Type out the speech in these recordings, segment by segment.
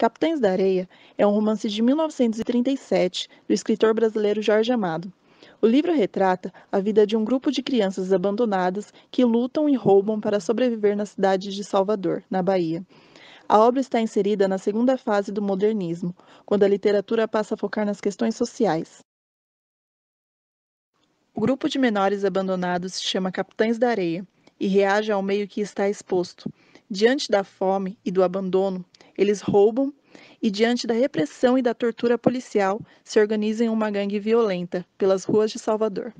Capitães da Areia é um romance de 1937 do escritor brasileiro Jorge Amado. O livro retrata a vida de um grupo de crianças abandonadas que lutam e roubam para sobreviver na cidade de Salvador, na Bahia. A obra está inserida na segunda fase do modernismo, quando a literatura passa a focar nas questões sociais. O grupo de menores abandonados se chama Capitães da Areia e reage ao meio que está exposto. Diante da fome e do abandono, eles roubam e, diante da repressão e da tortura policial, se organizam em uma gangue violenta pelas ruas de Salvador.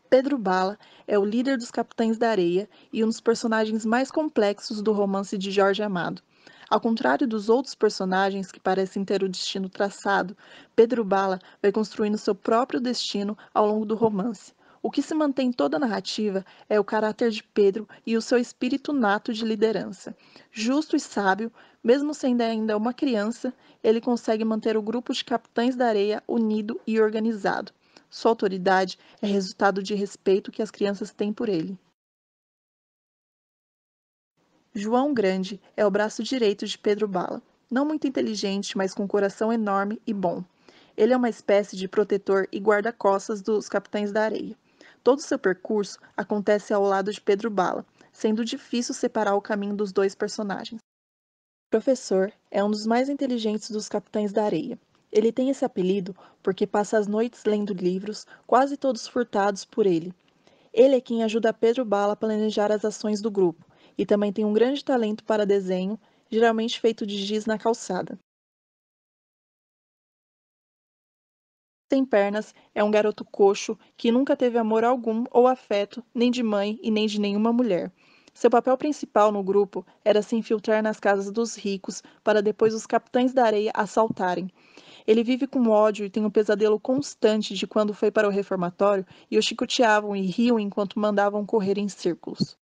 Pedro Bala é o líder dos Capitães da Areia e um dos personagens mais complexos do romance de Jorge Amado. Ao contrário dos outros personagens que parecem ter o destino traçado, Pedro Bala vai construindo seu próprio destino ao longo do romance. O que se mantém em toda a narrativa é o caráter de Pedro e o seu espírito nato de liderança. Justo e sábio, mesmo sendo ainda uma criança, ele consegue manter o grupo de Capitães da Areia unido e organizado. Sua autoridade é resultado de respeito que as crianças têm por ele. João Grande é o braço direito de Pedro Bala. Não muito inteligente, mas com um coração enorme e bom. Ele é uma espécie de protetor e guarda-costas dos Capitães da Areia. Todo o seu percurso acontece ao lado de Pedro Bala, sendo difícil separar o caminho dos dois personagens. O professor é um dos mais inteligentes dos Capitães da Areia. Ele tem esse apelido porque passa as noites lendo livros, quase todos furtados por ele. Ele é quem ajuda Pedro Bala a planejar as ações do grupo, e também tem um grande talento para desenho, geralmente feito de giz na calçada. Sem pernas é um garoto coxo que nunca teve amor algum ou afeto, nem de mãe e nem de nenhuma mulher. Seu papel principal no grupo era se infiltrar nas casas dos ricos para depois os Capitães da Areia assaltarem. Ele vive com ódio e tem um pesadelo constante de quando foi para o reformatório e o chicoteavam e riam enquanto mandavam correr em círculos.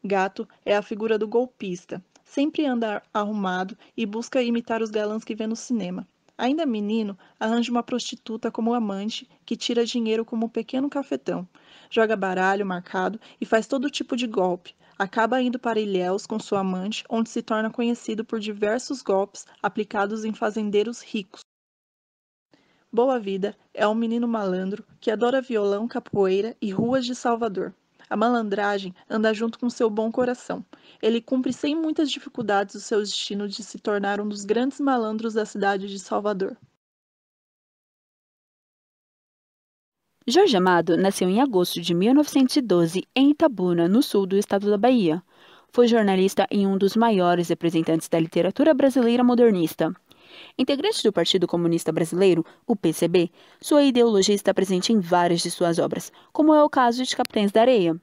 Gato é a figura do golpista. Sempre anda arrumado e busca imitar os galãs que vê no cinema. Ainda menino, arranja uma prostituta como amante que tira dinheiro como um pequeno cafetão. Joga baralho marcado e faz todo tipo de golpe. Acaba indo para Ilhéus com sua amante, onde se torna conhecido por diversos golpes aplicados em fazendeiros ricos. Boa Vida é um menino malandro que adora violão, capoeira e ruas de Salvador. A malandragem anda junto com seu bom coração. Ele cumpre sem muitas dificuldades o seu destino de se tornar um dos grandes malandros da cidade de Salvador. Jorge Amado nasceu em agosto de 1912 em Itabuna, no sul do estado da Bahia. Foi jornalista e um dos maiores representantes da literatura brasileira modernista. Integrante do Partido Comunista Brasileiro, o PCB, sua ideologia está presente em várias de suas obras, como é o caso de Capitães da Areia.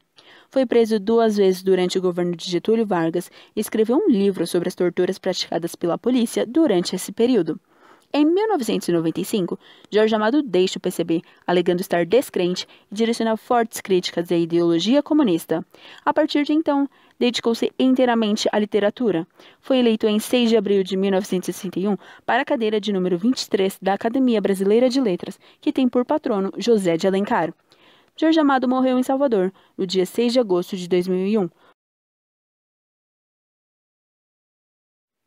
Foi preso 2 vezes durante o governo de Getúlio Vargas e escreveu um livro sobre as torturas praticadas pela polícia durante esse período. Em 1995, Jorge Amado deixa o PCB, alegando estar descrente e direcionar fortes críticas à ideologia comunista. A partir de então, dedicou-se inteiramente à literatura. Foi eleito em 6 de abril de 1961 para a cadeira de número 23 da Academia Brasileira de Letras, que tem por patrono José de Alencar. Jorge Amado morreu em Salvador, no dia 6 de agosto de 2001.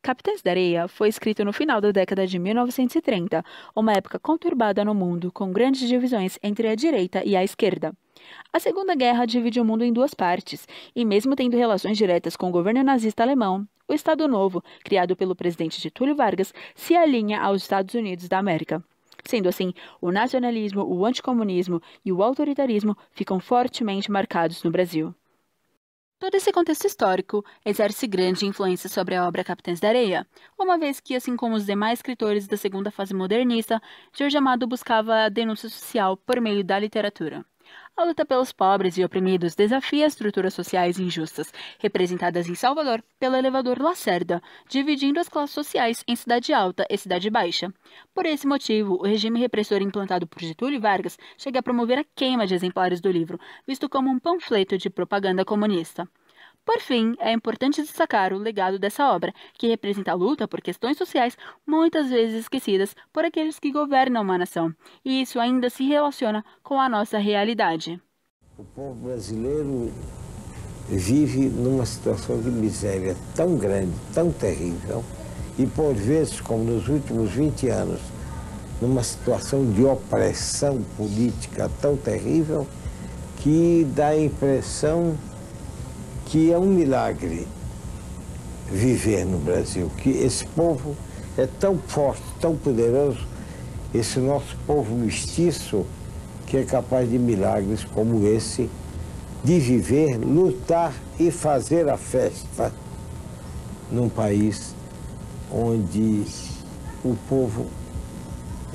Capitães da Areia foi escrito no final da década de 1930, uma época conturbada no mundo, com grandes divisões entre a direita e a esquerda. A Segunda Guerra divide o mundo em 2 partes, e mesmo tendo relações diretas com o governo nazista alemão, o Estado Novo, criado pelo presidente Getúlio Vargas, se alinha aos Estados Unidos da América. Sendo assim, o nacionalismo, o anticomunismo e o autoritarismo ficam fortemente marcados no Brasil. Todo esse contexto histórico exerce grande influência sobre a obra Capitães da Areia, uma vez que, assim como os demais escritores da segunda fase modernista, Jorge Amado buscava a denúncia social por meio da literatura. A luta pelos pobres e oprimidos desafia as estruturas sociais injustas, representadas em Salvador pelo elevador Lacerda, dividindo as classes sociais em cidade alta e cidade baixa. Por esse motivo, o regime repressor implantado por Getúlio Vargas chega a promover a queima de exemplares do livro, visto como um panfleto de propaganda comunista. Por fim, é importante destacar o legado dessa obra, que representa a luta por questões sociais muitas vezes esquecidas por aqueles que governam uma nação, e isso ainda se relaciona com a nossa realidade. O povo brasileiro vive numa situação de miséria tão grande, tão terrível, e por vezes, como nos últimos 20 anos, numa situação de opressão política tão terrível, que dá a impressão que é um milagre viver no Brasil, que esse povo é tão forte, tão poderoso, esse nosso povo mestiço, que é capaz de milagres como esse, de viver, lutar e fazer a festa num país onde o povo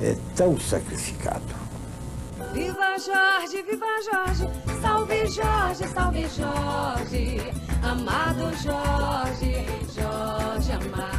é tão sacrificado. Viva Jorge, salve Jorge, amado Jorge, Jorge amado.